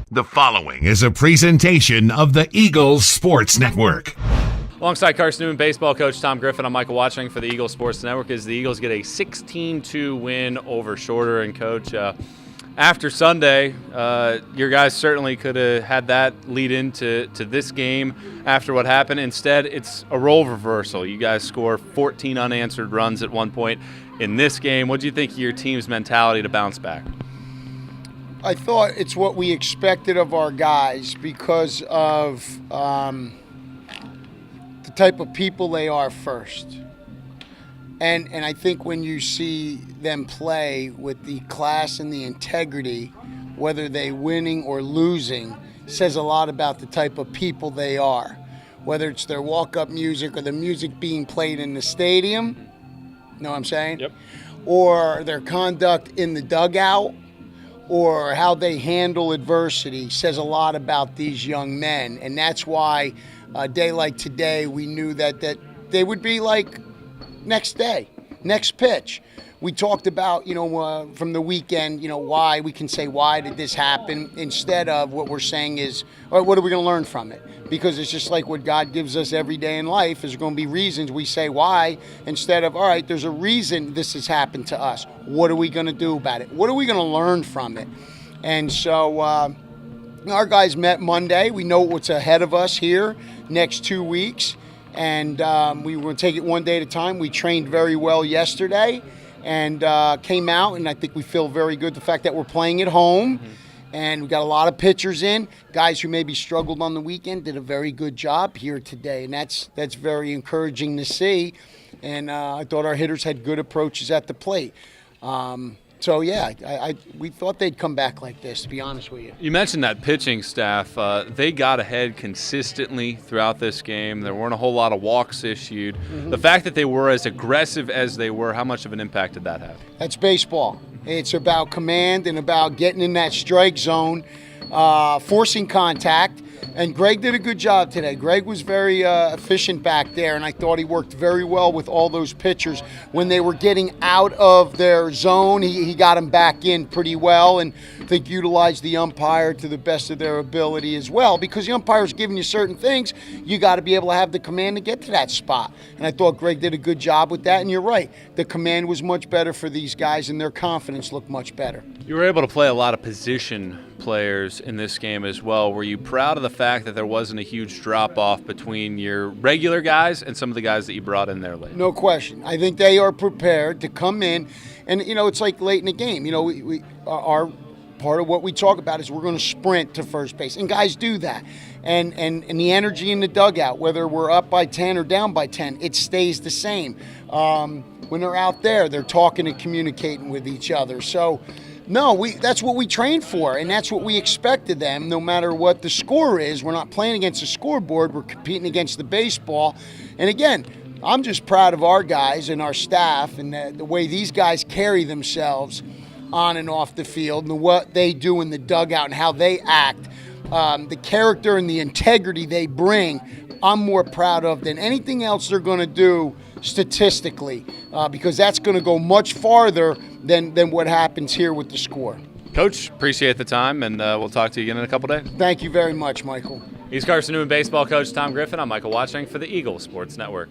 The following is a presentation of the Eagles Sports Network. Alongside Carson-Newman baseball coach Tom Griffin, I'm Michael Watching for the Eagles Sports Network as the Eagles get a 16-2 win over Shorter. And, Coach, after Sunday, your guys certainly could have had that lead into this game after what happened. Instead, it's a role reversal. You guys score 14 unanswered runs at one point in this game. What do you think of your team's mentality to bounce back? I thought it's what we expected of our guys because of the type of people they are first. And I think when you see them play with the class and the integrity, whether they winning or losing, says a lot about the type of people they are. Whether it's their walk-up music or the music being played in the stadium, you know what I'm saying? Yep. Or their conduct in the dugout, or how they handle adversity says a lot about these young men. And that's why a day like today, we knew that they would be like next day, next pitch. We talked about, from the weekend, why we can say, why did this happen? Instead of what we're saying is, all right, what are we going to learn from it? Because it's just like what God gives us every day in life. There's going to be reasons we say why instead of, all right, there's a reason this has happened to us. What are we going to do about it? What are we going to learn from it? And so our guys met Monday. We know what's ahead of us here next 2 weeks. And we were going to take it one day at a time. We trained very well yesterday and came out, and I think we feel very good the fact that we're playing at home. Mm-hmm. And we got a lot of pitchers in. Guys who maybe struggled on the weekend did a very good job here today, and that's very encouraging to see. And I thought our hitters had good approaches at the plate. So, yeah, we thought they'd come back like this, to be honest with you. You mentioned that pitching staff. They got ahead consistently throughout this game. There weren't a whole lot of walks issued. Mm-hmm. The fact that they were as aggressive as they were, how much of an impact did that have? That's baseball. It's about command and about getting in that strike zone, forcing contact. And Greg did a good job today. Greg was very efficient back there, and I thought he worked very well with all those pitchers. When they were getting out of their zone, he got them back in pretty well, and I think utilized the umpire to the best of their ability as well. Because the umpire's giving you certain things, you got to be able to have the command to get to that spot. And I thought Greg did a good job with that, and you're right. The command was much better for these guys, and their confidence looked much better. You were able to play a lot of position players in this game as well. Were you proud of the fact that there wasn't a huge drop-off between your regular guys and some of the guys that you brought in there late? No question. I think they are prepared to come in, and, it's like late in the game. We our part of what we talk about is we're going to sprint to first base, and guys do that. And the energy in the dugout, whether we're up by 10 or down by 10, it stays the same. When they're out there, they're talking and communicating with each other. So, no, that's what we trained for, and that's what we expected them, no matter what the score is. We're not playing against the scoreboard. We're competing against the baseball. And, again, I'm just proud of our guys and our staff and the way these guys carry themselves on and off the field and what they do in the dugout and how they act. The character and the integrity they bring, I'm more proud of than anything else they're going to do statistically, because that's going to go much farther than what happens here with the score. Coach, appreciate the time, and we'll talk to you again in a couple days. Thank you very much, Michael. He's Carson-Newman baseball coach Tom Griffin. I'm Michael Watching for the Eagles Sports Network.